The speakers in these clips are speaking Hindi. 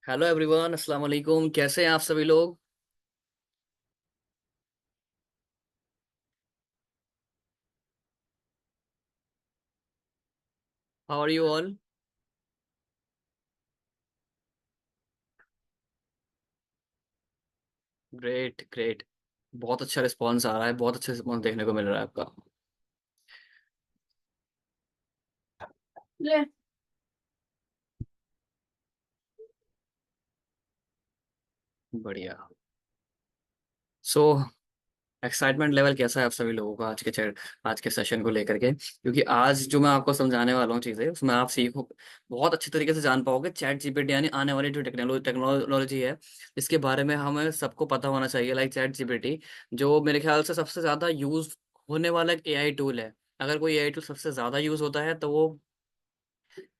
हेलो एवरीवन, अस्सलाम वालेकुम। कैसे हैं आप सभी लोग? How are you all? Great great. बहुत अच्छा रिस्पांस आ रहा है, बहुत अच्छा रिस्पांस देखने को मिल रहा है आपका। ले। बढ़िया। सो एक्साइटमेंट लेवल कैसा है आप सभी लोगों का आज के सेशन को लेकर के? क्योंकि आज जो मैं आपको समझाने वाला हूँ चीज़ें, उसमें आप सीखो, बहुत अच्छे तरीके से जान पाओगे चैट जीपीटी यानी आने वाली जो टेक्नोलॉजी है, इसके बारे में हमें सबको पता होना चाहिए। लाइक चैट जीपीटी जो मेरे ख्याल से सबसे ज़्यादा यूज होने वाला एक एआई टूल है। अगर कोई एआई टूल सबसे ज़्यादा यूज होता है तो वो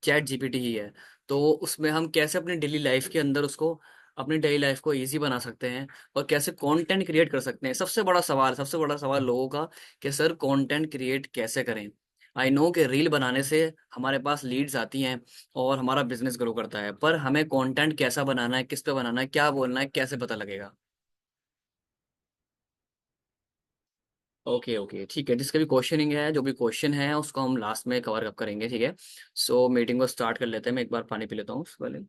चैट जीपीटी ही है। तो उसमें हम कैसे अपनी डेली लाइफ के अंदर उसको, अपनी डेली लाइफ को इजी बना सकते हैं और कैसे कंटेंट क्रिएट कर सकते हैं। सबसे बड़ा सवाल लोगों का कि सर कंटेंट क्रिएट कैसे करें। आई नो कि रील बनाने से हमारे पास लीड्स आती हैं और हमारा बिजनेस ग्रो करता है, पर हमें कंटेंट कैसा बनाना है, किस पे बनाना है, क्या बोलना है, कैसे पता लगेगा? ओके ओके, ठीक है। जिसका भी क्वेश्चनिंग है, जो भी क्वेश्चन है, उसको हम लास्ट में कवर अप करेंगे, ठीक है। सो मीटिंग को स्टार्ट कर लेते हैं। मैं एक बार पानी पी लेता हूँ उससे पहले।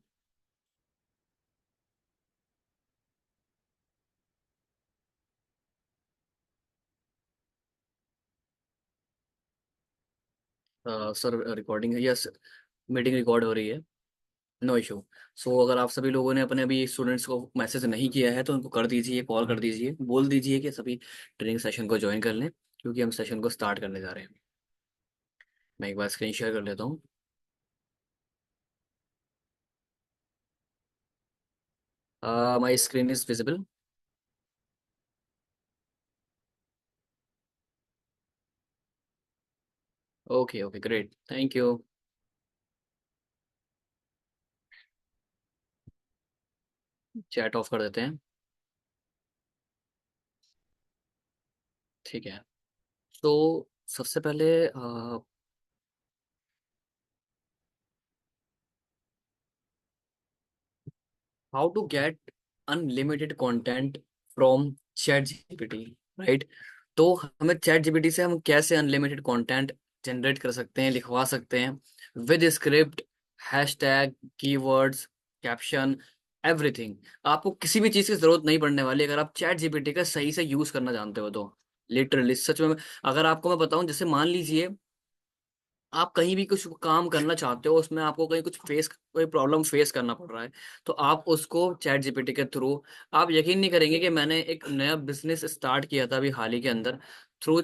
सर रिकॉर्डिंग है, यस। मीटिंग रिकॉर्ड हो रही है। No issue. सो अगर आप सभी लोगों ने अपने अभी स्टूडेंट्स को मैसेज नहीं किया है तो उनको कर दीजिए, कॉल कर दीजिए, बोल दीजिए कि सभी ट्रेनिंग सेशन को ज्वाइन कर लें, क्योंकि हम सेशन को स्टार्ट करने जा रहे हैं। मैं एक बार स्क्रीन शेयर कर लेता हूँ। My screen is visible. Okay okay, great, thank you. Chat off कर देते हैं। ठीक है। तो सबसे पहले how to get unlimited content from chat GPT, right? तो हमें चैट जीपीटी से हम कैसे अनलिमिटेड कंटेंट जनरेट कर सकते हैं, लिखवा सकते हैं, with script, hashtag, keywords, caption, everything. आपको किसी भी चीज़ की जरूरत नहीं पड़ने वाली अगर आप चैट जीपीटी का सही से यूज करना जानते हो तो। लिटरली सच में अगर आपको मैं बताऊं, जैसे मान लीजिए आप कहीं भी कुछ काम करना चाहते हो, उसमें आपको कहीं कोई प्रॉब्लम फेस करना पड़ रहा है, तो आप उसको चैट जीपीटी के थ्रू, आप यकीन नहीं करेंगे कि मैंने एक नया बिजनेस स्टार्ट किया था अभी हाल ही के अंदर, थ्रू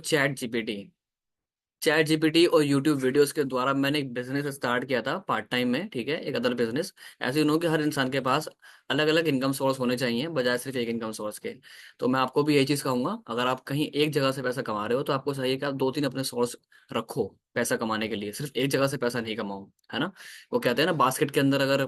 चैट जीपीटी और यूट्यूब वीडियोस के द्वारा मैंने एक बिजनेस स्टार्ट किया था पार्ट टाइम में, ठीक है, एक अदर बिजनेस। ऐसे ही हो कि हर इंसान के पास अलग अलग इनकम सोर्स होने चाहिए, बजाय सिर्फ एक इनकम सोर्स के। तो मैं आपको भी यही चीज़ कहूंगा, अगर आप कहीं एक जगह से पैसा कमा रहे हो तो आपको चाहिए कि आप दो तीन अपने सोर्स रखो पैसा कमाने के लिए, सिर्फ एक जगह से पैसा नहीं कमाओ, है ना। वो कहते हैं ना, बास्केट के अंदर अगर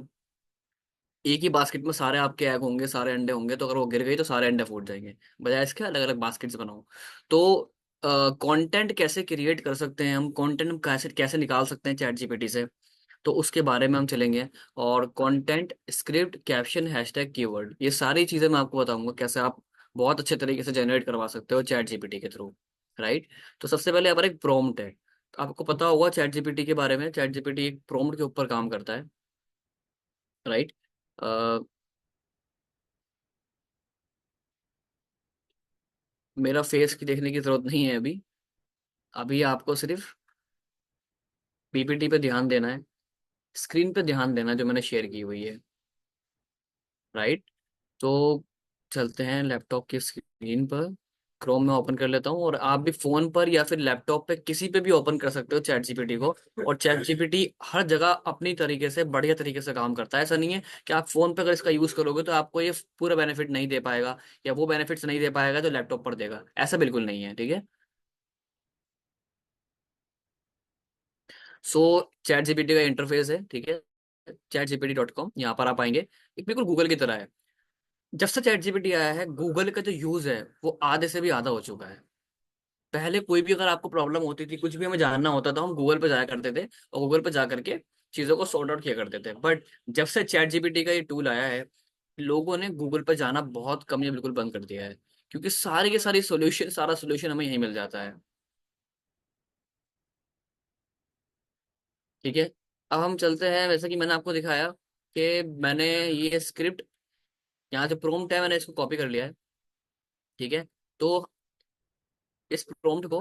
एक ही बास्केट में सारे आपके एग होंगे, सारे अंडे होंगे, तो अगर वो गिर गई तो सारे अंडे फूट जाएंगे। बजाय इसके अलग अलग बास्केट्स बनाओ। तो कंटेंट कैसे क्रिएट कर सकते हैं हम, कंटेंट हम कैसे कैसे निकाल सकते हैं चैट जीपीटी से, तो उसके बारे में हम चलेंगे। और content, script, caption, hashtag, keyword, ये सारी चीज़ें मैं आपको बताऊंगा कैसे आप बहुत अच्छे तरीके से जनरेट करवा सकते हो चैट जीपीटी के थ्रू, राइट। तो सबसे पहले हमारा एक प्रॉम्प्ट है। तो आपको पता होगा चैट जीपीटी के बारे में, चैट जीपीटी एक प्रॉम्प्ट के ऊपर काम करता है, राइट। मेरा फेस की देखने की जरूरत नहीं है अभी। अभी आपको सिर्फ पीपीटी पे ध्यान देना है, स्क्रीन पे ध्यान देना है जो मैंने शेयर की हुई है, राइट। तो चलते हैं लैपटॉप की स्क्रीन पर। क्रोम में ओपन कर लेता हूँ, और आप भी फोन पर या फिर लैपटॉप पे किसी पे भी ओपन कर सकते हो चैट जीपीटी को। और चैट जीपीटी हर जगह अपनी तरीके से बढ़िया तरीके से काम करता है। ऐसा नहीं है कि आप फोन पे अगर इसका यूज करोगे तो आपको ये पूरा बेनिफिट नहीं दे पाएगा, या वो बेनिफिट्स नहीं दे पाएगा जो लैपटॉप पर देगा, ऐसा बिल्कुल नहीं है, ठीक है। सो चैट जीपीटी का इंटरफेस है, ठीक है, chatgpt.com, यहाँ पर आप आएंगे। एक बिल्कुल गूगल की तरह है। जब से चैट जीपीटी आया है, गूगल का जो यूज है वो आधे से भी आधा हो चुका है। पहले कोई भी अगर आपको प्रॉब्लम होती थी, कुछ भी हमें जानना होता था, हम गूगल पे जाया करते थे, और गूगल पे जा करके चीज़ों को सॉर्ट आउट किया करते थे। बट जब से चैट जीपीटी का ये टूल आया है, लोगों ने गूगल पर जाना बहुत कम या बिल्कुल बंद कर दिया है, क्योंकि सारी के सारी सोल्यूशन, सारा सोल्यूशन हमें यहीं मिल जाता है। ठीक है। अब हम चलते हैं, वैसे कि मैंने आपको दिखाया कि मैंने ये स्क्रिप्ट, यहाँ जो प्रोम्प्ट है मैंने इसको कॉपी कर लिया है। ठीक है। तो इस प्रोम्प्ट को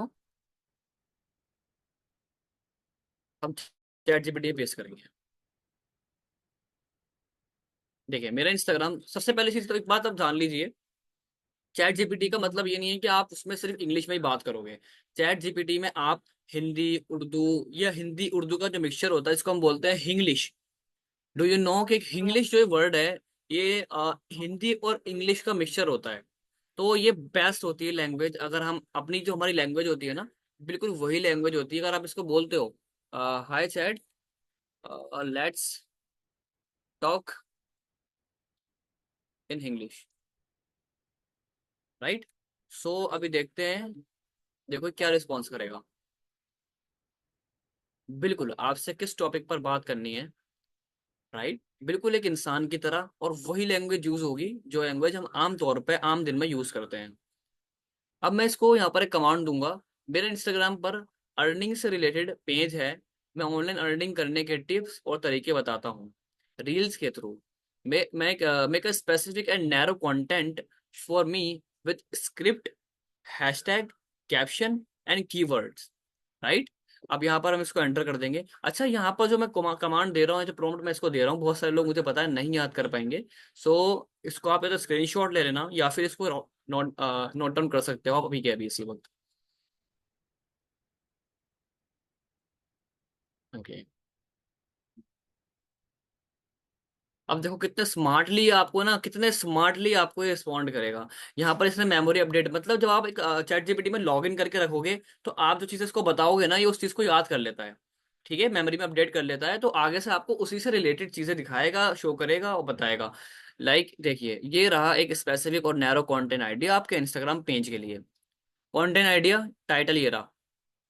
हम चैट जीपीटी पे पेश करेंगे। देखिए मेरा इंस्टाग्राम, सबसे पहली चीज तो एक बात आप जान लीजिए, चैट जीपीटी का मतलब ये नहीं है कि आप उसमें सिर्फ इंग्लिश में ही बात करोगे। चैट जीपीटी में आप हिंदी उर्दू, या हिंदी उर्दू का जो मिक्सचर होता है इसको हम बोलते हैं हिंग्लिश। डू यू नो कि हिंग्लिश जो वर्ड है, ये हिंदी और इंग्लिश का मिक्सचर होता है। तो ये बेस्ट होती है लैंग्वेज, अगर हम अपनी जो हमारी लैंग्वेज होती है ना, बिल्कुल वही लैंग्वेज होती है। अगर आप इसको बोलते हो, hi chat, let's talk in English, right. So अभी देखते हैं, देखो क्या रिस्पॉन्स करेगा। बिल्कुल आपसे किस टॉपिक पर बात करनी है, राइट। बिल्कुल एक इंसान की तरह, और वही लैंग्वेज यूज होगी जो लैंग्वेज हम आम तौर पे आम दिन में यूज करते हैं। अब मैं इसको यहाँ पर एक कमांड दूंगा। मेरे इंस्टाग्राम पर अर्निंग से रिलेटेड पेज है, मैं ऑनलाइन अर्निंग करने के टिप्स और तरीके बताता हूँ रील्स के through. Make a specific and narrow content for me with script, hashtag, caption and keywords, right. अब यहाँ पर हम इसको एंटर कर देंगे। अच्छा, यहाँ पर जो मैं कमांड दे रहा हूँ, जो प्रॉम्प्ट मैं इसको दे रहा हूँ, बहुत सारे लोग मुझे पता है नहीं याद कर पाएंगे। सो इसको आप या तो स्क्रीनशॉट ले लेना, या फिर इसको नोट नोट डाउन कर सकते हो आप अभी के अभी इसी वक्त। ओके। अब देखो कितने स्मार्टली आपको ना, कितने स्मार्टली आपको ये रिस्पॉन्ड करेगा। यहाँ पर इसने मेमोरी अपडेट, मतलब जब आप एक चैट जीपीटी में लॉग इन करके रखोगे, तो आप जो चीज़ इसको बताओगे ना, ये उस चीज़ को याद कर लेता है। ठीक है, मेमोरी में अपडेट कर लेता है, तो आगे से आपको उसी से रिलेटेड चीज़ें दिखाएगा, शो करेगा और बताएगा। देखिए ये रहा एक स्पेसिफिक और नैरो कंटेंट आइडिया आपके इंस्टाग्राम पेज के लिए। कंटेंट आइडिया टाइटल ये रहा,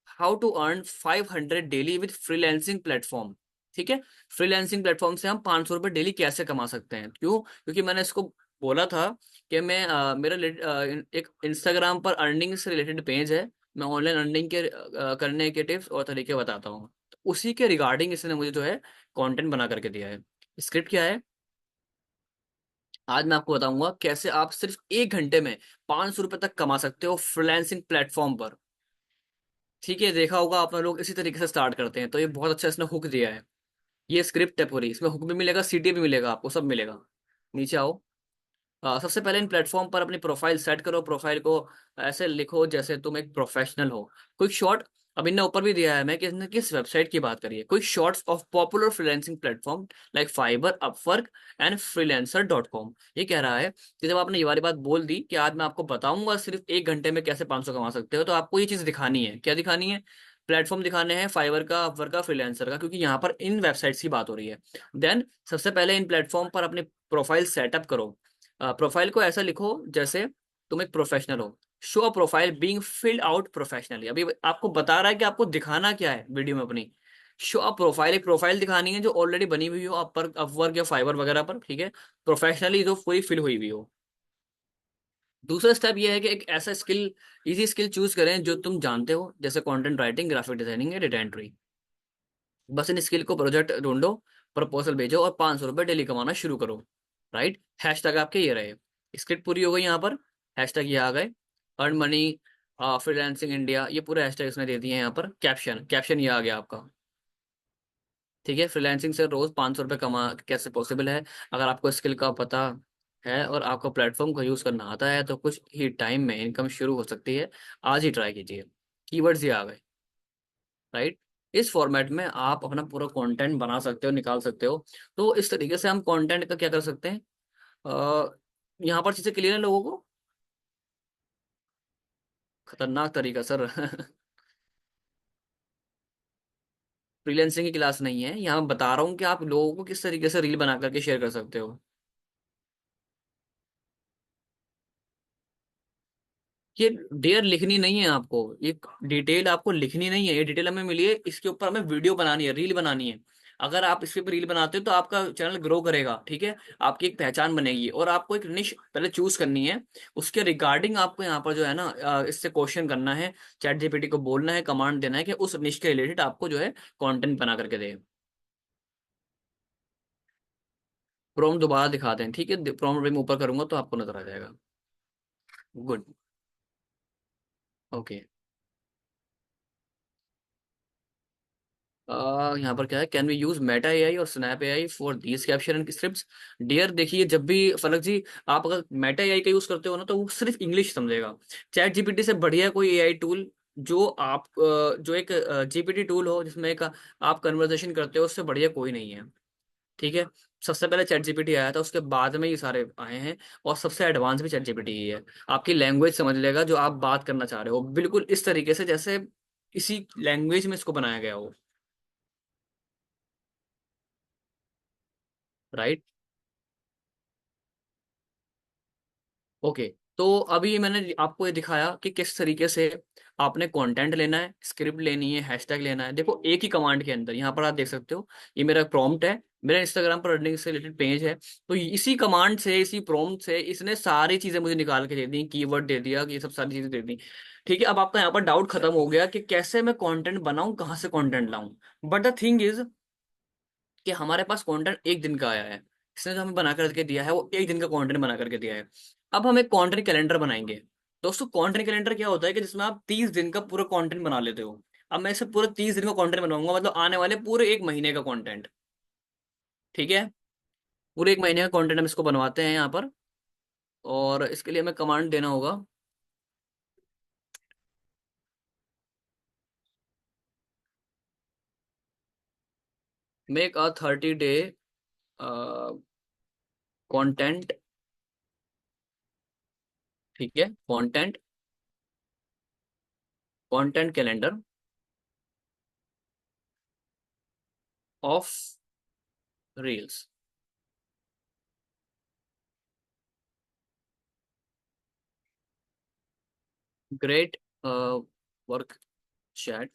how to earn 500 daily with freelancing platform. ठीक है, फ्रीलैंसिंग प्लेटफॉर्म से हम 500 रुपये डेली कैसे कमा सकते हैं। क्यों? क्योंकि मैंने इसको बोला था कि मैं एक इंस्टाग्राम पर अर्निंग से रिलेटेड पेज है, मैं ऑनलाइन अर्निंग के करने के टिप्स और तरीके बताता हूँ। तो उसी के रिगार्डिंग इसने मुझे जो है कंटेंट बना करके दिया है। स्क्रिप्ट क्या है, आज मैं आपको बताऊंगा कैसे आप सिर्फ 1 घंटे में 500 रुपये तक कमा सकते हो फ्रीलैंसिंग प्लेटफॉर्म पर। ठीक है, देखा होगा आपने, लोग इसी तरीके से स्टार्ट करते हैं। तो ये बहुत अच्छा इसने हुक दिया है। ये स्क्रिप्ट है पूरी, इसमें हुक भी मिलेगा, सीटी भी मिलेगा, आपको सब मिलेगा। नीचे आओ। सबसे पहले इन प्लेटफॉर्म पर अपनी प्रोफाइल सेट करो। प्रोफाइल को ऐसे लिखो जैसे तुम एक प्रोफेशनल हो। क्विक शॉर्ट, अब इनने ऊपर भी दिया है, मैं किसने किस वेबसाइट की बात करी है। Quick shorts of popular freelancing platform like Fiverr, Upwork and फ्रीलांसर.com। ये कह रहा है कि जब आपने ये वाली बात बोल दी कि आज मैं आपको बताऊंगा सिर्फ 1 घंटे में कैसे 500 कमा सकते हो, तो आपको ये चीज दिखानी है। क्या दिखानी है? प्लेटफॉर्म दिखाने हैं, फाइवर का, अपवर्क का, फ्रीलांसर का, क्योंकि यहाँ पर इन वेबसाइट्स की बात हो रही है। देन सबसे पहले इन प्लेटफॉर्म पर अपनी प्रोफाइल सेटअप करो। प्रोफाइल को ऐसा लिखो जैसे तुम एक प्रोफेशनल हो। Show a profile being field out professionally. अभी आपको बता रहा है कि आपको दिखाना क्या है वीडियो में अपनी। शो अ प्रोफाइल, एक प्रोफाइल दिखानी है जो ऑलरेडी बनी हुई हो अपवर्क या फाइवर वगैरह पर। ठीक है, प्रोफेशनली जो पूरी फिल हुई हुई हो। दूसरा स्टेप ये है कि एक ऐसा स्किल, इजी स्किल चूज करें जो तुम जानते हो, जैसे कंटेंट राइटिंग, ग्राफिक डिजाइनिंग या डेटा एंट्री। बस इन स्किल को प्रोजेक्ट ढूंढो, प्रपोजल भेजो और 500 रुपये डेली कमाना शुरू करो, राइट। हैशटैग आपके ये रहे। स्क्रिप्ट पूरी हो गई यहाँ पर, हैशटैग ये आ गए, अर्न मनी, फ्रीलांसिंग इंडिया, ये पूरे हैशटैग इसने दे दिए हैं यहाँ पर। कैप्शन, कैप्शन ये आ गया आपका। ठीक है, फ्रीलांसिंग से रोज 500 रुपये कमा कैसे पॉसिबल है। अगर आपको स्किल का पता है और आपको प्लेटफॉर्म का यूज करना आता है, तो कुछ ही टाइम में इनकम शुरू हो सकती है। आज ही ट्राई कीजिए। कीवर्ड्स ये आ गए, राइट। इस फॉर्मेट में आप अपना पूरा कंटेंट बना सकते हो, निकाल सकते हो। तो इस तरीके से हम कंटेंट का क्या कर सकते हैं। अ, यहाँ पर चीजें क्लियर है लोगों को? खतरनाक तरीका सर। फ्रीलांसिंग की क्लास नहीं है, यहाँ मैं बता रहा हूँ कि आप लोगों को किस तरीके से रील बना करके शेयर कर सकते हो। ये डेयर लिखनी नहीं है आपको, ये डिटेल आपको लिखनी नहीं है। ये डिटेल हमें मिली है, इसके ऊपर हमें वीडियो बनानी है, रील बनानी है। अगर आप इस पे रील बनाते हो तो आपका चैनल ग्रो करेगा, ठीक है, आपकी एक पहचान बनेगी। और आपको एक निश पहले चूज करनी है, उसके रिगार्डिंग आपको यहाँ पर जो है ना इससे क्वेश्चन करना है, चैट जीपीटी को बोलना है, कमांड देना है कि उस निश के रिलेटेड आपको जो है कंटेंट बना करके दे। प्रॉम्प्ट दोबारा दिखाते हैं, ठीक है, प्रॉम्प्ट मैं ऊपर करूंगा तो आपको नजर आ जाएगा। गुड। ओके। यहाँ पर क्या है, can we use Meta AI और Snap AI for these caption and scripts. Dear देखिए, जब भी फलक जी आप अगर मेटा एआई का यूज करते हो ना तो वो सिर्फ इंग्लिश समझेगा। चैट जीपीटी से बढ़िया कोई एआई टूल जो आप जो एक जीपीटी टूल हो जिसमें एक आप कन्वर्सेशन करते हो, उससे बढ़िया कोई नहीं है, ठीक है। सबसे पहले चैट जीपीटी आया था, उसके बाद में ये सारे आए हैं, और सबसे एडवांस भी चैट जीपीटी ही है। आपकी लैंग्वेज समझ लेगा जो आप बात करना चाह रहे हो, बिल्कुल इस तरीके से जैसे इसी लैंग्वेज में इसको बनाया गया हो। राइट। ओके। तो अभी मैंने आपको ये दिखाया कि किस तरीके से आपने कंटेंट लेना है, स्क्रिप्ट लेनी है, हैशटैग लेना है। देखो एक ही कमांड के अंदर, यहाँ पर आप देख सकते हो, ये मेरा प्रॉम्प्ट है, मेरा इंस्टाग्राम पर अर्निंग से रिलेटेड पेज है। तो इसी कमांड से, इसी प्रॉम्प्ट से इसने सारी चीजें मुझे निकाल के दे दी, कीवर्ड दे दिया, ये सब सारी चीजें दे दी। ठीक है, अब आपका यहाँ पर डाउट खत्म हो गया कि कैसे मैं कंटेंट बनाऊं, कहाँ से कंटेंट लाऊं। बट द थिंग इज कि हमारे पास कंटेंट एक दिन का आया है, इसने जो हमें बना करके दिया है वो एक दिन का कंटेंट बना करके दिया है। अब हम एक कंटेंट कैलेंडर बनाएंगे। दोस्तों कंटेंट कैलेंडर क्या होता है कि जिसमें आप 30 दिन का पूरा कंटेंट बना लेते हो। अब मैं इसे पूरे 30 दिन का कंटेंट बनाऊंगा, मतलब आने वाले पूरे एक महीने का कंटेंट, ठीक है। पूरे एक महीने का कंटेंट हम इसको बनवाते हैं यहाँ पर। और इसके लिए हमें कमांड देना होगा, मेक अ 30 डे कंटेंट, ठीक है, content calendar of reels. Great work chat,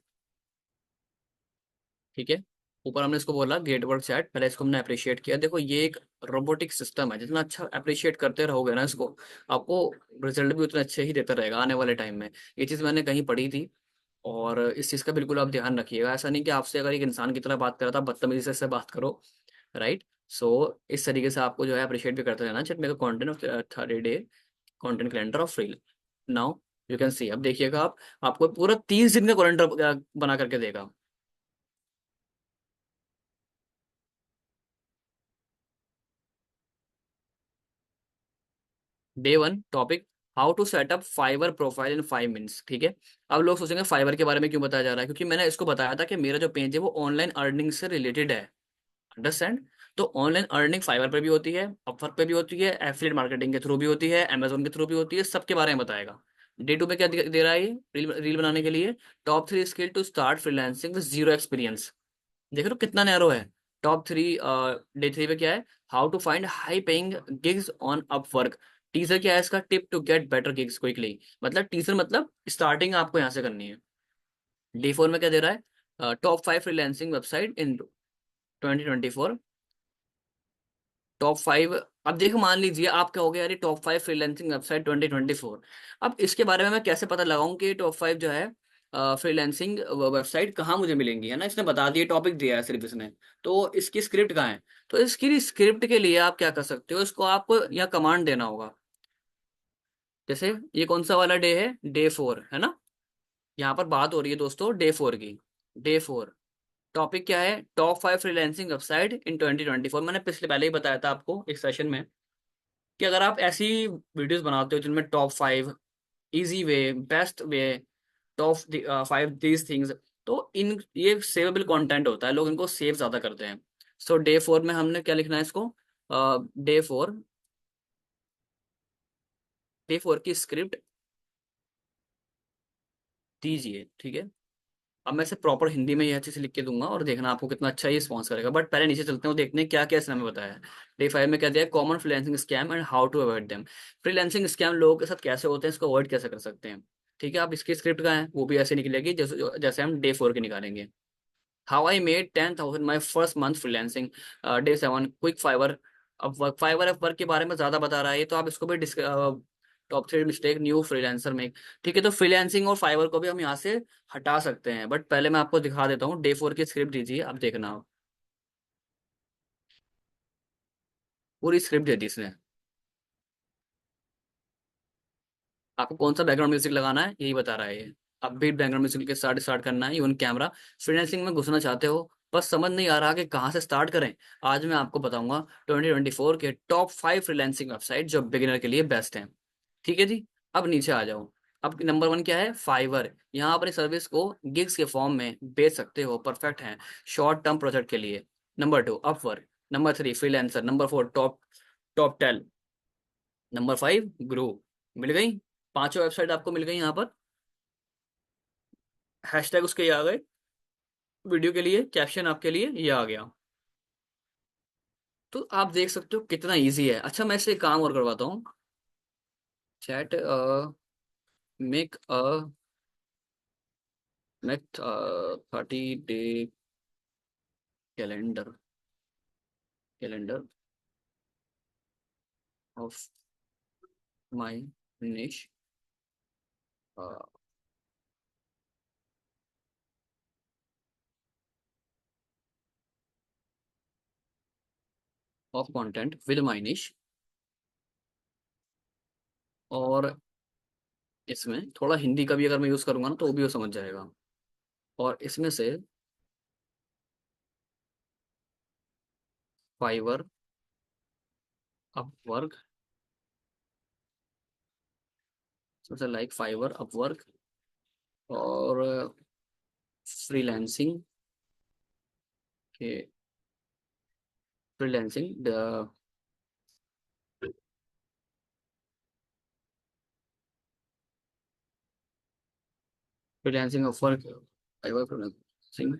ठीक है। ऊपर हमने इसको बोला गेट वर्क चैट, पहले इसको हमने अप्रिशिएट किया। देखो ये एक रोबोटिक सिस्टम है, जितना अच्छा अप्रिशिएट करते रहोगे ना इसको, आपको रिजल्ट भी उतने अच्छे ही देता रहेगा आने वाले टाइम में। ये चीज़ मैंने कहीं पढ़ी थी। और इस चीज़ का बिल्कुल आप ध्यान रखिएगा, ऐसा नहीं कि आपसे अगर एक इंसान की तरह बात कर रहा था, बदतमीजी से इससे बात करो। राइट। सो इस तरीके से आपको जो है अप्रिशिएट भी करते रहना। चेक मेरे content of 30 day content calendar of reel. Now you can see, अब देखिएगा आप, आपको पूरा 30 दिन का कैलेंडर बना करके देगा। Day one topic, how to set up Fiverr profile in 5 minutes, ठीक है। अब लोग सोचेंगे फाइवर के बारे में क्यों बताया जा रहा है, क्योंकि मैंने इसको बताया था कि मेरा जो पेज है वो ऑनलाइन अर्निंग से रिलेटेड है। अंडरस्टैंड। तो ऑनलाइन अर्निंग फाइवर पे भी होती है, अपवर्क पे भी होती है, एफिलिएट मार्केटिंग के थ्रू भी होती है, अमेजोन के थ्रू भी होती है, सबके बारे में बताएगा। डे टू पे क्या दे रहा है ये रील बनाने के लिए, top 3 skill to start freelancing with zero experience. देख रहे हो कितना नैरो है। टॉप 3, डे 3 पे क्या है, how to find high paying gigs on Upwork. Teaser क्या है इसका, tip to get better gigs quickly. मतलब टीजर मतलब स्टार्टिंग आपको यहाँ से करनी है। डे 4 में क्या दे रहा है, टॉप 5 फ्रीलांसिंग वेबसाइट इन 2024। टॉप 5, अब देखो मान लीजिए आप कहोगे यार ये टॉप 5 फ्रीलांसिंग वेबसाइट 2024, अब इसके बारे में मैं कैसे पता लगाऊं कि टॉप 5 जो है फ्रीलांसिंग वेबसाइट कहाँ मुझे मिलेंगी, है ना। इसने बता दिया, टॉपिक दिया है सिर्फ इसने, तो इसकी स्क्रिप्ट कहाँ है। तो इसकी स्क्रिप्ट के लिए आप क्या कर सकते हो, इसको आपको यहाँ कमांड देना होगा। जैसे ये कौन सा वाला डे है, डे 4 है ना। यहाँ पर बात हो रही है दोस्तों डे 4 की। डे 4 टॉपिक क्या है, टॉप 5 फ्रीलांसिंग वेबसाइट इन 2024। मैंने पिछले पहले ही बताया था आपको एक सेशन में कि अगर आप ऐसी वीडियोस बनाते हो जिनमें top 5 easy way, best way, top 5 these things, तो इन ये सेवेबल कंटेंट होता है, लोग इनको सेव ज्यादा करते हैं। सो डे 4 में हमने क्या लिखना है इसको, डे 4 की स्क्रिप्ट दीजिए, ठीक है। अब मैं इसे प्रॉपर हिंदी में ये अच्छे से लिख के दूंगा और देखना आपको कितना अच्छा ये रिस्पॉन्स करेगा। बट पहले नीचे चलते हैं, देखते हैं क्या क्या इसने हमें बताया है। डे 5 में क्या दिया है, common freelancing scam and how to avoid them. Freelancing scam लोगों के साथ कैसे होते हैं, इसको अवॉइड कैसे कर सकते हैं। ठीक है, आप इसकी स्क्रिप्ट का है वो भी ऐसे निकलेगी जैसे जैसे हम डे 4 की निकालेंगे। How I made 10,000 my first month freelancing, day 7 quick Fiverr. अब वर्क फाइवर एप वर्क के बारे में ज्यादा बता रहा है ये, तो आप इसको भी टॉप 3 मिस्टेक न्यू फ्रीलांसर में। ठीक है, तो फ्रीलांसिंग और फाइवर को भी हम यहाँ से हटा सकते हैं, बट पहले मैं आपको दिखा देता हूँ। डे 4 की स्क्रिप्ट दीजिए, आप देखना। पूरी स्क्रिप्ट दे दी इसने। आपको कौन सा बैकग्राउंड म्यूजिक लगाना है यही बता रहा है ये। अब भी बैकग्राउंड म्यूजिक के साथ स्टार्ट करना है, इवन कैमरा। फ्रीलांसिंग में घुसना चाहते हो, बस समझ नहीं आ रहा कि कहाँ से स्टार्ट करें। आज मैं आपको बताऊंगा 2024 के टॉप 5 फ्रीलांसिंग वेबसाइट जो बिगिनर के लिए बेस्ट हैं। ठीक है जी। अब नीचे आ जाओ। अब नंबर 1 क्या है? फाइवर। यहाँ अपनी सर्विस को गिग्स के फॉर्म में बेच सकते हो, परफेक्ट है शॉर्ट टर्म प्रोजेक्ट के लिए। Number 2 Upwork. Number 3 freelancer. Number 4 top top 10। Number 5 grow. मिल गई? पांचों वेबसाइट आपको मिल गई यहाँ पर। हैशटैग उसके ये आ गए, वीडियो के लिए कैप्शन आपके लिए ये आ गया। तो आप देख सकते हो कितना इजी है। अच्छा, मैं इसे एक काम और करवाता हूँ। Chat make make 30 day calendar calendar of my निश of content with my niche. और इसमें थोड़ा हिंदी का भी अगर मैं यूज करूंगा ना, तो वो भी वो समझ जाएगा। और इसमें से फाइवर, अपवर्क, सबसे लाइक फाइवर, अपवर्क और फ्रीलांसिंग के freelancing freelancing offer, Fiverr freelancing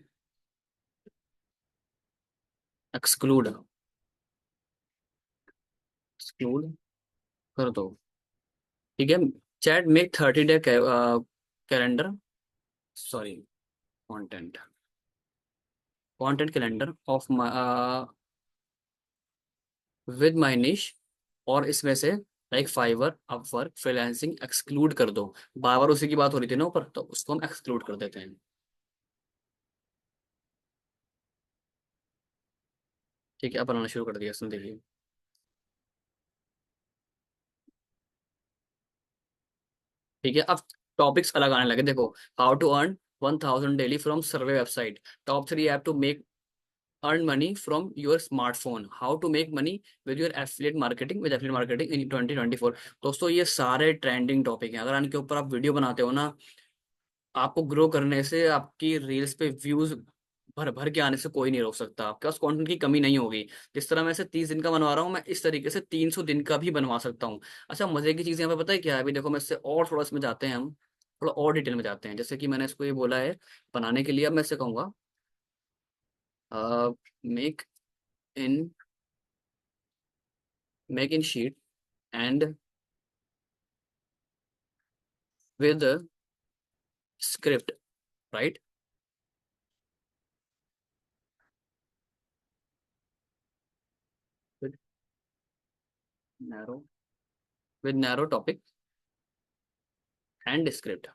exclude exclude कर दो। ठीक है। Chat make 30 day calendar, sorry, content content calendar of with my niche. और इसमें से like Fiverr, Upwork, freelancing exclude कर दो। बार बार उसी की बात हो रही थी ना ऊपर, तो उसको हम एक्सक्लूड कर देते हैं। ठीक है, अब बनाना शुरू कर दिया इसने, देखिए। ठीक है, अब टॉपिक्स अलग आने लगे, देखो। How to earn 1,000 daily from survey website. Top 3 app to make earn money from your smartphone. How to make money with your affiliate marketing in 2024। दोस्तों, ये सारे ट्रेंडिंग टॉपिक हैं। अगर इनके ऊपर आप वीडियो बनाते हो ना, आपको ग्रो करने से, आपकी रील्स पे व्यूज भर भर के आने से कोई नहीं रोक सकता। आपके पास कंटेंट की कमी नहीं होगी। जिस तरह मैं इसे 30 दिन का बनवा रहा हूँ, मैं इस तरीके से 300 दिन का भी बनवा सकता हूँ। अच्छा, मजे की चीज़ यहाँ पे पता है क्या है? अभी देखो, मैं इससे और थोड़ा इसमें जाते हैं हम। थोड़ा और डिटेल में जाते हैं। जैसे कि मैंने इसको ये बोला है बनाने के लिए, अब मैं इससे कहूँगा make in make in sheet and with script, right? With narrow with narrow topic and script.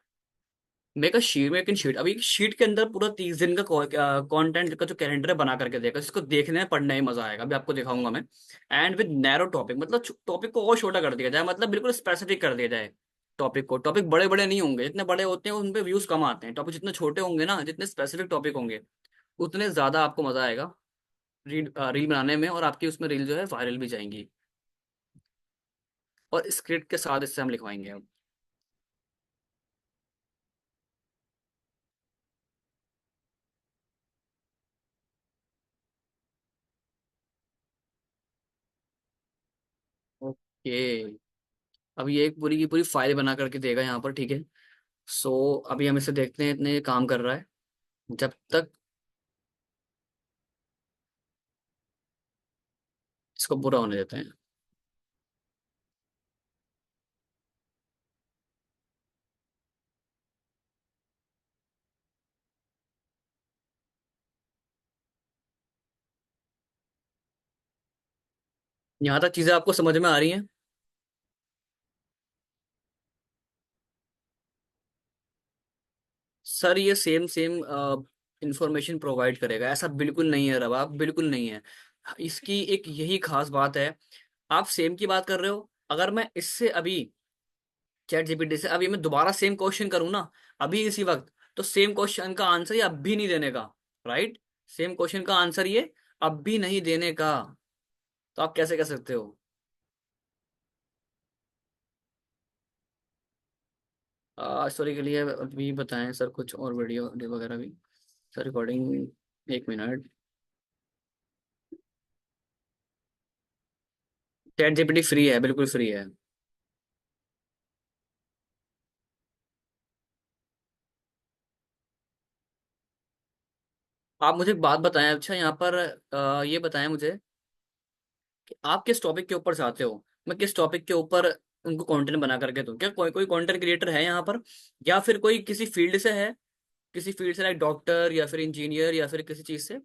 Make in sheet. अभी शीट के अंदर पूरा 30 दिन का कंटेंट का जो कैलेंडर है बना करके देगा, जिसको देखने में पढ़ने में मजा आएगा। अभी आपको दिखाऊंगा मैं। एंड विद नैरो टॉपिक, मतलब टॉपिक को और छोटा कर दिया जाए, मतलब बिल्कुल स्पेसिफिक कर दिया जाए टॉपिक को। टॉपिक बड़े बड़े नहीं होंगे, जितने बड़े होते हैं उन पे व्यूज कम आते हैं। टॉपिक जितने छोटे होंगे ना, जितने स्पेसिफिक टॉपिक होंगे, उतने ज्यादा आपको मजा आएगा रील बनाने में, और आपकी उसमें रील जो है वायरल भी जाएंगी। और स्क्रिप्ट के साथ इससे हम लिखवाएंगे हम। ओके। अब ये एक पूरी की पूरी फाइल बना करके देगा यहाँ पर, ठीक है। सो अभी हम इसे देखते हैं, इतने ये काम कर रहा है जब तक। इसको पूरा होने देते हैं। यहाँ तक चीजें आपको समझ में आ रही हैं? सर ये सेम सेम इंफॉर्मेशन प्रोवाइड करेगा, ऐसा बिल्कुल नहीं है रवा, बिल्कुल नहीं है। इसकी एक यही खास बात है। आप सेम की बात कर रहे हो, अगर मैं इससे अभी चैट जीपीटी से अभी मैं दोबारा सेम क्वेश्चन करूँ ना, अभी इसी वक्त, तो सेम क्वेश्चन का आंसर ये अब भी नहीं देने का। राइट। सेम क्वेश्चन का आंसर ये अब भी नहीं देने का। तो आप कैसे कह सकते हो? स्टोरी के लिए अभी बताएं सर, कुछ और वीडियो वगैरह भी। Sir recording, 1 minute. Chat GPT free है, बिल्कुल फ्री है। आप मुझे एक बात बताएं, अच्छा यहाँ पर ये बताएं मुझे कि आप किस टॉपिक के ऊपर चाहते हो, मैं किस टॉपिक के ऊपर उनको कंटेंट बना करके दूं? क्या कोई कोई कंटेंट क्रिएटर है यहाँ पर, या फिर कोई किसी फील्ड से है, किसी फील्ड से, लाइक डॉक्टर या फिर इंजीनियर या फिर किसी चीज से?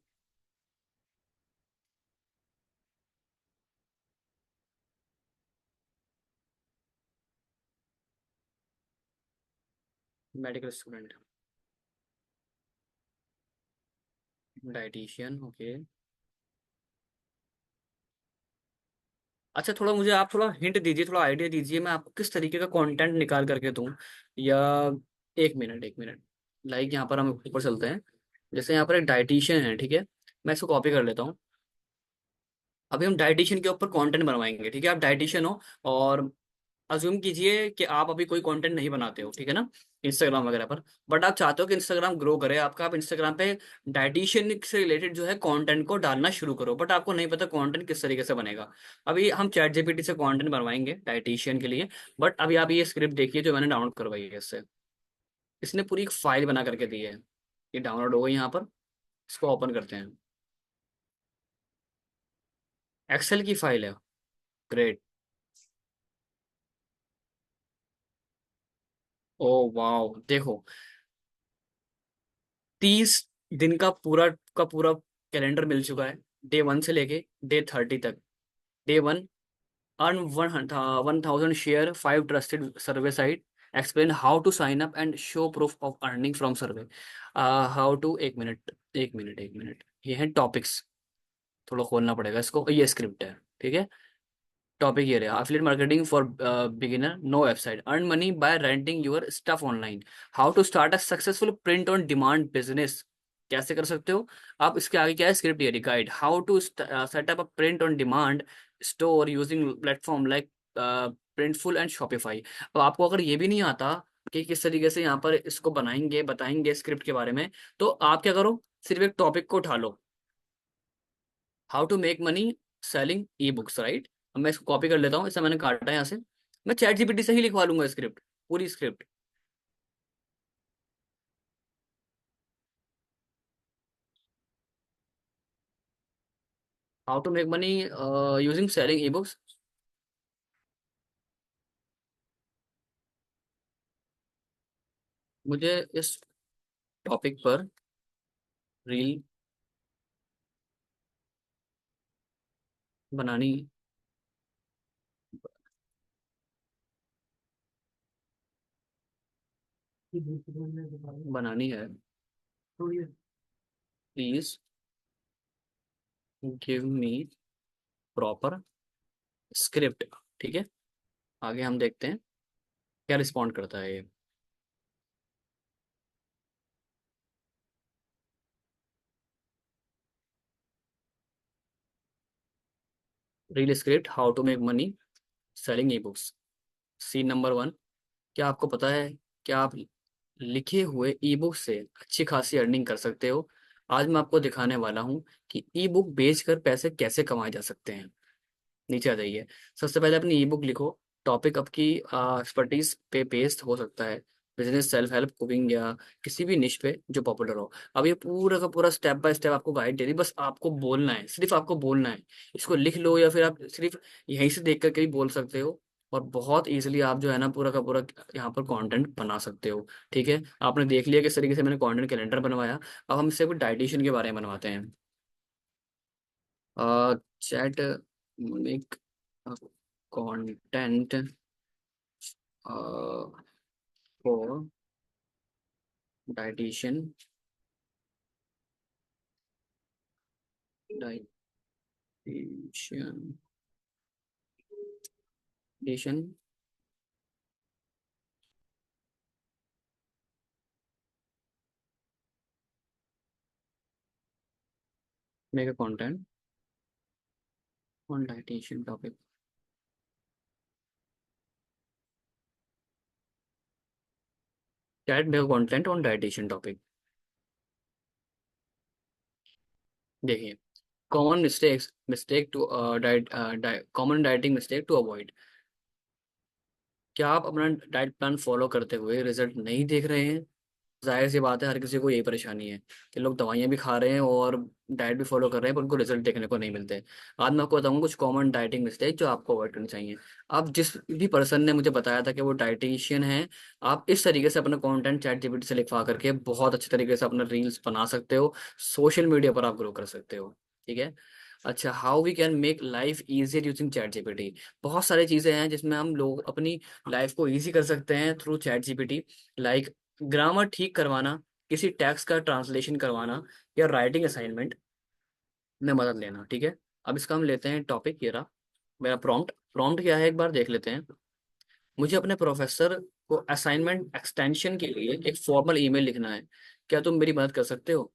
Medical student, dietitian, okay. अच्छा, थोड़ा मुझे आप थोड़ा हिंट दीजिए, थोड़ा आइडिया दीजिए, मैं आपको किस तरीके का कंटेंट निकाल करके दूं, या 1 मिनट, 1 मिनट। लाइक यहाँ पर हम ऊपर चलते हैं। जैसे यहाँ पर एक डाइटिशियन है, ठीक है, मैं इसको कॉपी कर लेता हूँ। अभी हम डाइटिशियन के ऊपर कंटेंट बनवाएंगे, ठीक है? आप डाइटिशियन हो, और अज्यूम कीजिए कि आप अभी कोई कंटेंट नहीं बनाते हो, ठीक है ना, इंस्टाग्राम वगैरह पर, बट आप चाहते हो कि इंस्टाग्राम ग्रो करे आपका, आप इंस्टाग्राम पे डाइटिशियन से रिलेटेड जो है कंटेंट को डालना शुरू करो, बट आपको नहीं पता कंटेंट किस तरीके से बनेगा। अभी हम चैट जीपीटी से कंटेंट बनवाएंगे डाइटिशियन के लिए। बट अभी आप ये स्क्रिप्ट देखिए जो मैंने डाउनलोड करवाई है इससे। इसने पूरी एक फाइल बना करके दी है, ये डाउनलोड हो गई यहाँ पर। इसको ओपन करते हैं। एक्सेल की फाइल है। ग्रेट। ओ वाओ, देखो, 30 दिन का पूरा कैलेंडर मिल चुका है, डे 1 से लेके डे 30 तक। Day 1, earn 1,000 share 5 trusted survey site, explain how to sign up and show proof of earning from survey, how to, 1 minute, 1 minute, 1 minute, ये है टॉपिक्स। थोड़ा खोलना पड़ेगा इसको, ये स्क्रिप्ट है, ठीक है। टॉपिक ये रहा, affiliate marketing for beginner, no website, earn money by renting your stuff online, how to start a successful print on demand business. कैसे कर सकते हो? आप इसके आगे क्या है, स्क्रिप्ट ये guide, how to set up a print on demand store using platform like Printful and Shopify. अब आपको अगर ये भी नहीं आता कि किस तरीके से यहाँ पर इसको बनाएंगे, बताएंगे स्क्रिप्ट के बारे में, तो आप क्या करो, सिर्फ एक टॉपिक को उठा लो, how to make money selling e books, right. अब मैं इसको कॉपी कर लेता हूँ, इसे मैंने काटा है यहाँ से। मैं चैट जीपीटी से ही लिखवा लूंगा स्क्रिप्ट, पूरी script. How to make money using selling e books. मुझे इस टॉपिक पर रील बनानी बनानी है, please give me proper script, ठीक है। आगे हम देखते हैं क्या रिस्पॉन्ड करता है ये। Reel script, how to make money selling e books. Scene number 1, क्या आपको पता है, क्या आप लिखे हुए ई बुक से अच्छी खासी अर्निंग कर सकते हो? आज मैं आपको दिखाने वाला हूँ कि ई बुक बेचकर पैसे कैसे कमाए जा सकते हैं। नीचे आ जाइए। सबसे पहले अपनी ई बुक लिखो। टॉपिक आपकी एक्सपर्टीज पे बेस्ड हो सकता है, बिजनेस, सेल्फ हेल्प, कुकिंग, या किसी भी निश पे जो पॉपुलर हो। अब ये पूरा का पूरा स्टेप बाय स्टेप आपको गाइड दे रही, बस आपको बोलना है, सिर्फ आपको बोलना है। इसको लिख लो, या फिर आप सिर्फ यहीं से देख करके भी बोल सकते हो। और बहुत इजीली आप जो है ना पूरा का पूरा यहाँ पर कंटेंट बना सकते हो, ठीक है। आपने देख लिया किस तरीके से मैंने कंटेंट कैलेंडर बनवाया। अब हम इससे कुछ डाइटिशियन के बारे में बनवाते हैं। Chat, content for dietitian, dietitian, dietitian, make a content on dietitian topic. Chat make content on dietitian topic. देखिए, common mistakes mistake to diet common dieting mistake to avoid. क्या आप अपना डाइट प्लान फॉलो करते हुए रिजल्ट नहीं देख रहे हैं? जाहिर सी बात है, हर किसी को यही परेशानी है कि लोग दवाइयाँ भी खा रहे हैं और डाइट भी फॉलो कर रहे हैं, पर उनको रिजल्ट देखने को नहीं मिलते। आज मैं आपको बताऊंगा कुछ कॉमन डाइटिंग मिस्टेक जो आपको अवॉइड करनी चाहिए। आप जिस भी पर्सन ने मुझे बताया था कि वो डाइटिशियन है, आप इस तरीके से अपना कंटेंट चैट जीपीटी से लिखवा करके बहुत अच्छे तरीके से अपना रील्स बना सकते हो। सोशल मीडिया पर आप ग्रो कर सकते हो। ठीक है। अच्छा, how we can make life easier using chat GPT. बहुत सारी चीज़ें हैं जिसमें हम लोग अपनी लाइफ को ईजी कर सकते हैं through chat GPT. Like grammar ठीक करवाना, किसी टेक्स्ट का ट्रांसलेशन करवाना, या राइटिंग असाइनमेंट में मदद लेना। ठीक है। अब इसका हम लेते हैं टॉपिक, ये रहा मेरा प्रॉम्प्ट। प्रॉम्प्ट क्या है एक बार देख लेते हैं। मुझे अपने प्रोफेसर को असाइनमेंट एक्सटेंशन के लिए एक फॉर्मल ईमेल लिखना है, क्या तुम मेरी मदद कर सकते हो?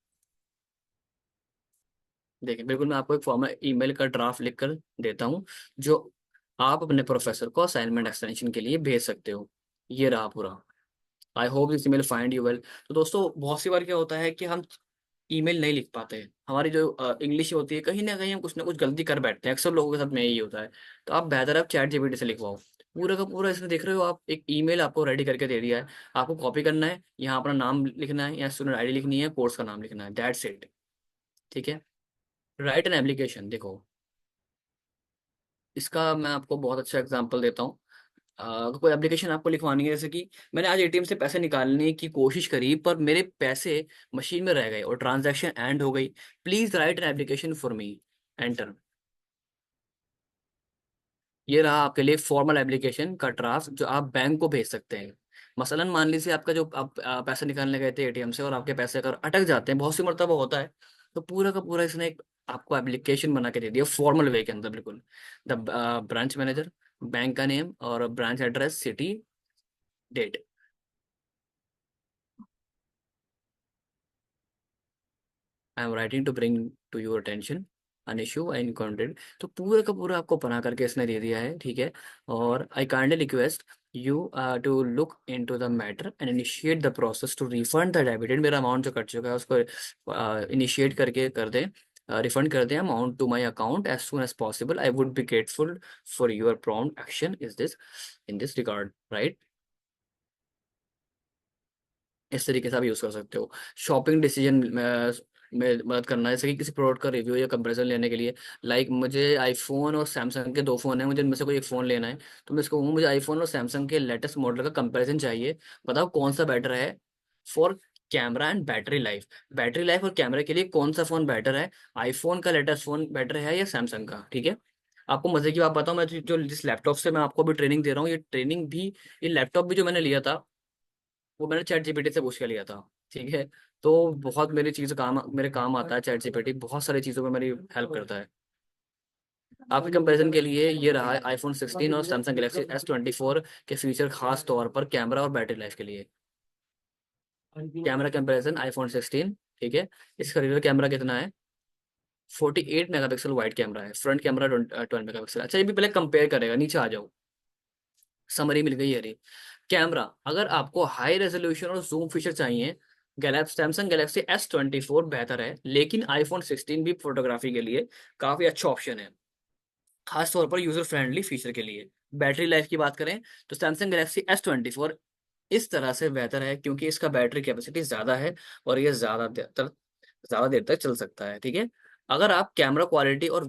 देखिए, बिल्कुल मैं आपको एक फॉर्मल ईमेल का ड्राफ्ट लिख कर देता हूँ, जो आप अपने प्रोफेसर को असाइनमेंट एक्सटेंशन के लिए भेज सकते हो। ये रहा पूरा। I hope this email find you well. तो दोस्तों, बहुत सी बार क्या होता है कि हम ईमेल नहीं लिख पाते हैं, हमारी जो इंग्लिश होती है कहीं ना कुछ ना कुछ गलती कर बैठते हैं, अक्सर लोगों के साथ में यही होता है। तो आप बेहतर आप चैट जीपीटी से लिखवाओ। पूरा का पूरा इसमें देख रहे हो आप, एक ईमेल आपको रेडी करके दे दिया है। आपको कॉपी करना है, यहाँ अपना नाम लिखना है या स्टूडेंट आईडी लिखनी है, कोर्स का नाम लिखना है, दैट्स इट। ठीक है। राइट एन एप्लीकेशन, देखो इसका मैं आपको बहुत अच्छा एग्जांपल देता हूँ। कोई एप्लीकेशन आपको लिखवानी है, जैसे कि मैंने आज एटीएम से पैसे निकालने की कोशिश करी पर मेरे पैसे मशीन में रह गए और ट्रांजैक्शन एंड हो गई। Please right an application for me, enter. ये रहा आपके लिए फॉर्मल एप्लीकेशन का ड्राफ्ट जो आप बैंक को भेज सकते हैं। मसलन मान लीजिए आपका जो आप पैसे निकालने गए थे एटीएम से और आपके पैसे अगर अटक जाते हैं, बहुत सी मरतबा होता है, तो पूरा का पूरा इसने एक आपको एप्लीकेशन बना के दे दिया फॉर्मल वे के अंदर, बिल्कुल। द ब्रांच मैनेजर, बैंक का नेम और branch address, city, date. I am writing to bring to your attention an issue I encountered. तो पूरा का पूरा आपको बना करके इसने दे दिया है। ठीक है। और I kindly request you to look into the matter and initiate the process to refund the debited. मेरा अमाउंट जो कट चुका है उसको इनिशिएट करके कर दें, रिफंड कर दें amount to my account as soon as possible. I would be grateful for your prompt action is this in this regard, right. इस तरीके से आप यूज़ कर सकते हो। शॉपिंग डिसीजन में मदद करना है, जैसे कि किसी प्रोडक्ट का रिव्यू या कंपैरिजन लेने के लिए। लाइक मुझे आईफोन और सैमसंग के दो फ़ोन हैं, मुझे इनमें से कोई एक फ़ोन लेना है। तो मैं इसको कहूँ मुझे आईफोन और सैमसंग के लेटेस्ट मॉडल का कंपैरिजन चाहिए, बताओ कौन सा बेटर है for camera and battery life. Battery life और कैमरे के लिए कौन सा फ़ोन बेटर है, आईफोन का लेटेस्ट फ़ोन बेटर है या सैमसंग का? ठीक है। आपको मजे की बात बताऊं, मैं जो जिस लैपटॉप से मैं आपको भी ट्रेनिंग दे रहा हूँ, ये ट्रेनिंग भी, ये लैपटॉप भी जो मैंने लिया था वो मैंने चैट जीपीटी से पूछ के लिया था। ठीक है। तो बहुत मेरी चीज़ काम मेरे काम आता है चैट जीपीटी, बहुत सारी चीज़ों में मेरी हेल्प करता है। आपके कंपैरिजन के लिए ये रहा है आईफोन 16 और सैमसंग गैलेक्सी S24 के फीचर, खास तौर पर कैमरा और बैटरी लाइफ के लिए। Camera comparison iPhone 16। ठीक है। इसका रियर कैमरा कितना है? 48 मेगापिक्सल वाइड कैमरा है, फ्रंट कैमरा 12 मेगापिक्सल। अच्छा, ये भी पहले कंपेयर करेगा, नीचे आ जाओ, समरी मिल गई है रे। कैमरा, अगर आपको हाई रेजोल्यूशन और जूम फीचर चाहिए, गैलेक्सी सैमसंग गैलेक्सी S24 बेहतर है, लेकिन आईफोन 16 भी फोटोग्राफी के लिए काफी अच्छा ऑप्शन है, खास तौर पर यूजर फ्रेंडली फीचर के लिए। बैटरी लाइफ की बात करें तो सैमसंग गैलेक्सी S24 इस तरह से बेहतर है क्योंकि इसका बैटरी कैपेसिटी ज्यादा है और ये ज्यादा देर तक चल सकता है। ठीक है। अगर आप कैमरा क्वालिटी और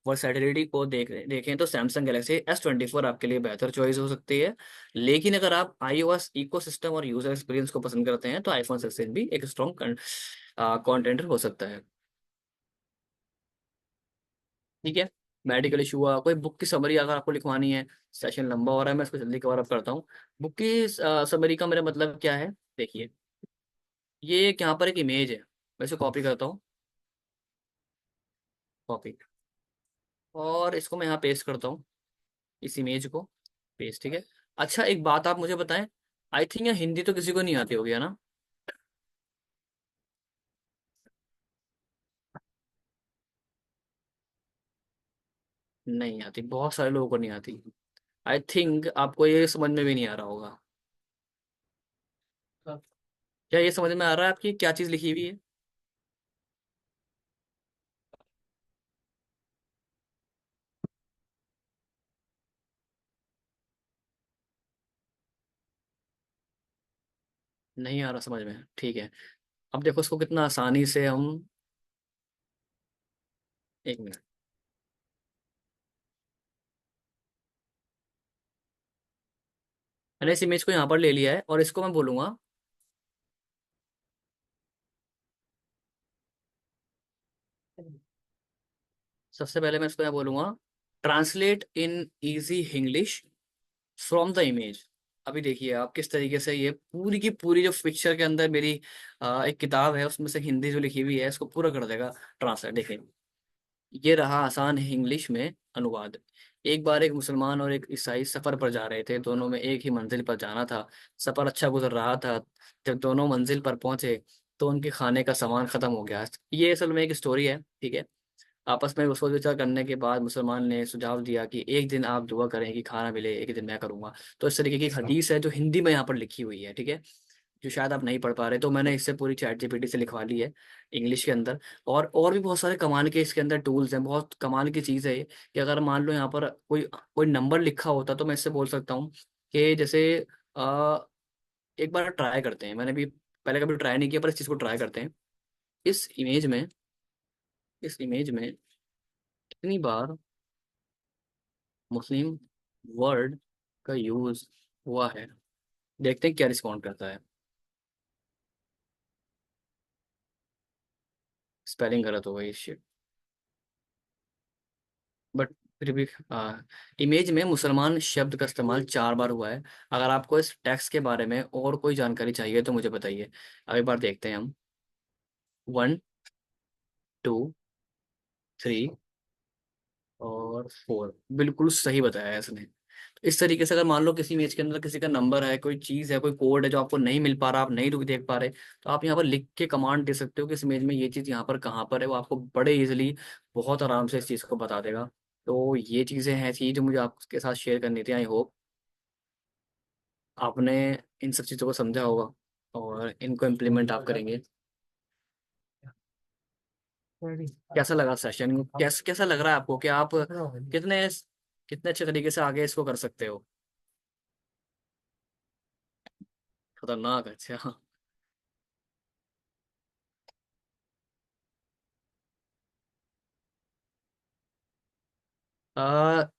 वर्सेटिलिटी को देखें तो सैमसंग गैलेक्सी S24 आपके लिए बेहतर चॉइस हो सकती है। लेकिन अगर आप iOS इकोसिस्टम और यूजर एक्सपीरियंस को पसंद करते हैं तो आईफोन 16 भी एक स्ट्रॉन्ग कॉन्टेंडर हो सकता है। ठीक है। मेडिकल इशू हुआ, कोई बुक की समरी अगर आपको लिखवानी है, सेशन लंबा हो रहा है, मैं इसको जल्दी कवर अप करता हूँ। बुक की समरी का मेरा मतलब क्या है, देखिए, ये एक यहाँ पर एक इमेज है, मैं इसे कॉपी करता हूँ, कॉपी, और इसको मैं यहाँ पेस्ट करता हूँ, इस इमेज को पेस्ट, ठीक है। अच्छा एक बात आप मुझे बताएं, आई थिंक ये हिंदी तो किसी को नहीं आती होगी, है ना? नहीं आती, बहुत सारे लोगों को नहीं आती। आई थिंक आपको ये समझ में भी नहीं आ रहा होगा। क्या ये समझ में आ रहा है आपकी क्या चीज़ लिखी हुई है? नहीं आ रहा समझ में, ठीक है। अब देखो इसको कितना आसानी से हम, एक मिनट, मैंने इस इमेज को यहाँ पर ले लिया है और इसको मैं बोलूंगा, सबसे पहले मैं इसको यहाँ बोलूंगा, translate in easy English from the image. अभी देखिए आप किस तरीके से ये पूरी की पूरी जो पिक्चर के अंदर मेरी एक किताब है उसमें से हिंदी जो लिखी हुई है इसको पूरा कर देगा ट्रांसलेट। देखिए, ये रहा आसान है इंग्लिश में अनुवाद। एक बार एक मुसलमान और एक ईसाई सफर पर जा रहे थे, दोनों में एक ही मंजिल पर जाना था। सफर अच्छा गुजर रहा था। जब दोनों मंजिल पर पहुंचे तो उनके खाने का सामान खत्म हो गया। ये असल में एक स्टोरी है, ठीक है। आपस में सोच विचार करने के बाद मुसलमान ने सुझाव दिया कि एक दिन आप दुआ करें कि खाना मिले, एक दिन मैं करूंगा। तो इस तरीके की एक हदीस है जो हिंदी में यहाँ पर लिखी हुई है, ठीक है, जो शायद आप नहीं पढ़ पा रहे, तो मैंने इससे पूरी चैट जीपीटी से लिखवा ली है इंग्लिश के अंदर। और भी बहुत सारे कमाल के इसके अंदर टूल्स हैं, बहुत कमाल की चीज़ है ये, कि अगर मान लो यहाँ पर कोई कोई नंबर लिखा होता तो मैं इससे बोल सकता हूँ कि जैसे आ, एक बार ट्राई करते हैं, मैंने भी पहले कभी ट्राई नहीं किया पर इस चीज़ को ट्राई करते हैं। इस इमेज में, इस इमेज में कितनी बार मुस्लिम वर्ड का यूज हुआ है, देखते हैं क्या रिस्पॉन्ड करता है। स्पेलिंग गलत हो गई, शिट। बट फिर भी इमेज में मुसलमान शब्द का इस्तेमाल 4 बार हुआ है। अगर आपको इस टेक्स्ट के बारे में और कोई जानकारी चाहिए तो मुझे बताइए। अब एक बार देखते हैं हम, 1, 2, 3 और 4, बिल्कुल सही बताया है इसने। तो इस तरीके से अगर मान लो किसी इमेज के अंदर किसी का नंबर है, कोई चीज़ है, कोई कोड है जो आपको नहीं मिल पा रहा, आप नहीं रुक देख पा रहे, तो आप यहाँ पर लिख के कमांड दे सकते हो कि इस इमेज में ये चीज़ यहाँ पर कहाँ पर है, वो आपको बड़े इजीली बहुत आराम से इस चीज़ को बता देगा। तो ये चीज़ें हैं ऐसी जो मुझे आपके साथ शेयर करनी थी। आई होप आपने इन सब चीज़ों को समझा होगा और इनको इम्प्लीमेंट आप करेंगे। कैसा लगा सेशन, कैसा कैसा लग रहा है आपको कि आप कितने कितने अच्छे तरीके से आगे इसको कर सकते हो? खतरनाक, अच्छा।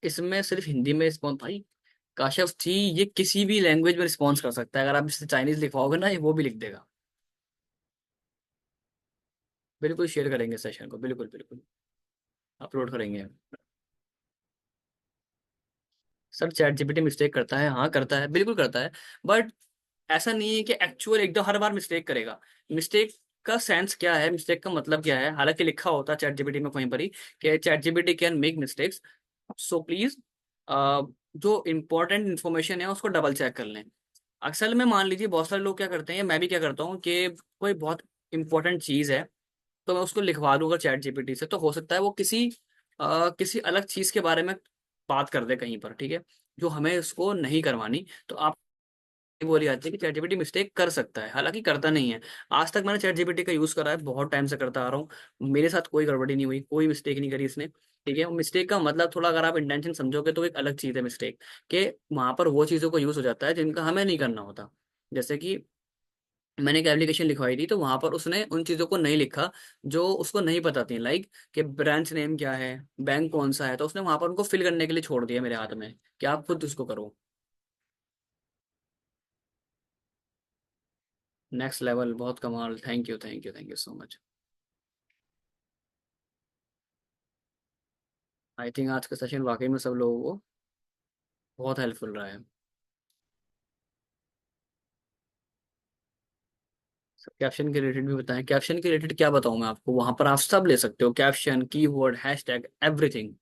इसमें सिर्फ हिंदी में रिस्पॉन्स भाई, काशफ जी ये किसी भी लैंग्वेज में रिस्पॉन्स कर सकता है, अगर आप इसे चाइनीज लिखवाओगे ना ये वो भी लिख देगा। बिल्कुल शेयर करेंगे सेशन को, बिल्कुल बिल्कुल अपलोड करेंगे। सर चैट जीपीटी मिस्टेक करता है, हाँ करता है, बिल्कुल करता है। बट ऐसा नहीं है कि एक्चुअल एकदम हर बार मिस्टेक करेगा। मिस्टेक का सेंस क्या है, मिस्टेक का मतलब क्या है, हालांकि लिखा होता है चैट जीपीटी में कहीं पर ही कि chat GPT can make mistakes, so please जो इंपॉर्टेंट इन्फॉर्मेशन है उसको डबल चेक कर लें। अक्सर में मान लीजिए बहुत सारे लोग क्या करते हैं, मैं भी क्या करता हूँ कि कोई बहुत इंपॉर्टेंट चीज़ है तो मैं उसको लिखवा दूंगा चैट जीपीटी से, तो हो सकता है वो किसी अलग चीज़ के बारे में बात कर दे कहीं पर, ठीक है, जो हमें उसको नहीं करवानी। तो आप बोली जाती है कि चैट जीपीटी मिस्टेक कर सकता है, हालांकि करता नहीं है। आज तक मैंने चैट जीपीटी का यूज़ करा है, बहुत टाइम से करता आ रहा हूँ, मेरे साथ कोई गड़बड़ी नहीं हुई, कोई मिस्टेक नहीं करी इसने, ठीक है। मिस्टेक का मतलब थोड़ा अगर आप इंटेंशन समझोगे तो एक अलग चीज़ है मिस्टेक, कि वहां पर वो चीज़ों का यूज़ हो जाता है जिनका हमें नहीं करना होता। जैसे कि मैंने एक एप्लीकेशन लिखवाई थी तो वहां पर उसने उन चीज़ों को नहीं लिखा जो उसको नहीं पता थी, लाइक कि ब्रांच नेम क्या है, बैंक कौन सा है, तो उसने वहां पर उनको फिल करने के लिए छोड़ दिया मेरे हाथ में कि आप खुद उसको करो। नेक्स्ट लेवल, बहुत कमाल, thank you thank you thank you so much. I think आज का सेशन वाकई में सब लोगों को बहुत हेल्पफुल रहा है। कैप्शन के रिलेटेड भी बताएं, कैप्शन के रिलेटेड क्या बताऊं मैं आपको, वहां पर आप सब ले सकते हो, caption, keyword, hashtag, everything.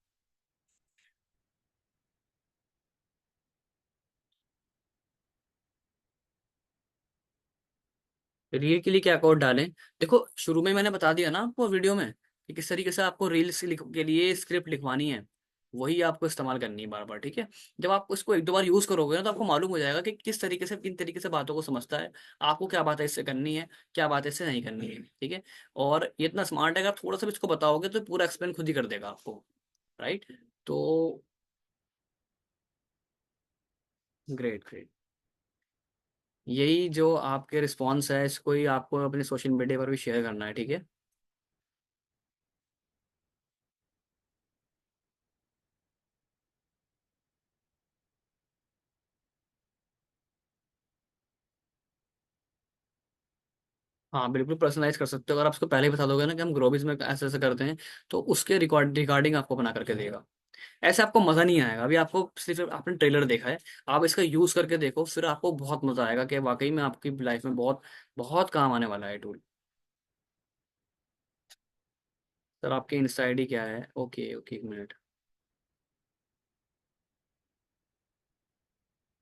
Reel के लिए क्या कोड डालें? देखो शुरू में मैंने बता दिया ना आपको वीडियो में कि किस तरीके से आपको रील्स के लिए स्क्रिप्ट लिखवानी है। वही आपको इस्तेमाल करनी है बार बार, ठीक है। जब आप उसको एक दो बार यूज करोगे ना तो आपको मालूम हो जाएगा कि किस तरीके से, किन तरीके से बातों को समझता है, आपको क्या बात है इससे करनी है, क्या बात है इससे नहीं करनी है, ठीक है। और ये इतना स्मार्ट है कि आप थोड़ा सा भी इसको बताओगे तो पूरा एक्सप्लेन खुद ही कर देगा आपको। राइट। तो ग्रेट ग्रेट। यही जो आपके रिस्पॉन्स है इसको ही आपको अपने सोशल मीडिया पर भी शेयर करना है, ठीक है। हाँ बिल्कुल पर्सनलाइज कर सकते हो, अगर आप उसको पहले ही बता दोगे ना कि हम ग्रोबिस में ऐसे ऐसे करते हैं, तो उसके रिगार्डिंग आपको बना करके देगा। ऐसे आपको मजा नहीं आएगा। अभी आपको सिर्फ आपने ट्रेलर देखा है, आप इसका यूज करके देखो, फिर आपको बहुत मजा आएगा कि वाकई में आपकी लाइफ में बहुत बहुत काम आने वाला है टूल। सर आपकी इंस्टा आईडी क्या है? ओके ओके, एक मिनट।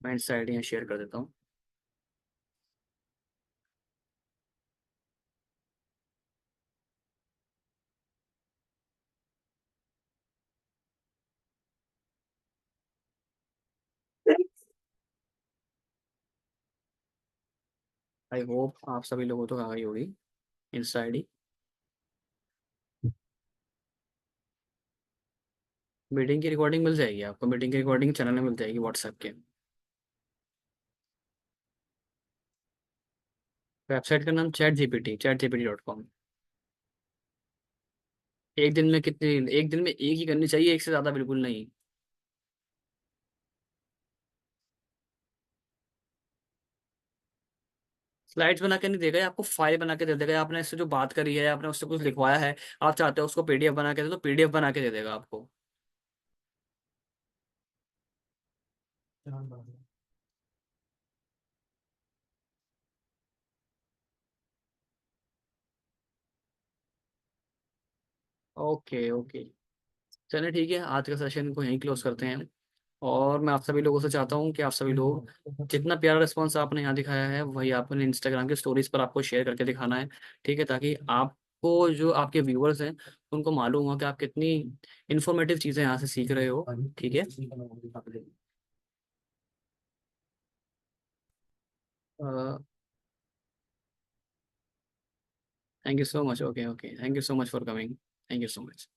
मैं इंस्टा आईडी यहाँ शेयर कर देता हूँ। आई होप आप सभी लोगों तो आ गई होगी इंस्टा आईडी। मीटिंग की रिकॉर्डिंग मिल जाएगी आपको, मीटिंग की रिकॉर्डिंग चैनल में मिल जाएगी व्हाट्सएप के। वेबसाइट का नाम chat gpt.com। एक दिन में कितनी, एक दिन में एक ही करनी चाहिए, एक से ज्यादा बिल्कुल नहीं। स्लाइड्स बना के नहीं देगा ये, आपको फाइल बना के दे देगा। आपने इससे जो बात करी है, आपने उससे कुछ लिखवाया है, आप चाहते हो उसको पीडीएफ बना के दे, तो पीडीएफ बना के दे देगा आपको। Okay okay. चलिए ठीक है, आज का सेशन को यहीं क्लोज करते हैं। और मैं आप सभी लोगों से चाहता हूँ कि आप सभी लोग जितना प्यारा रिस्पॉन्स आपने यहाँ दिखाया है वही आप अपने इंस्टाग्राम के स्टोरीज पर आपको शेयर करके दिखाना है, ठीक है, ताकि आपको जो आपके व्यूअर्स हैं उनको मालूम हो कि आप कितनी इंफॉर्मेटिव चीज़ें यहाँ से सीख रहे हो, ठीक है। Thank you so much. Okay okay, thank you so much for coming. Thank you so much.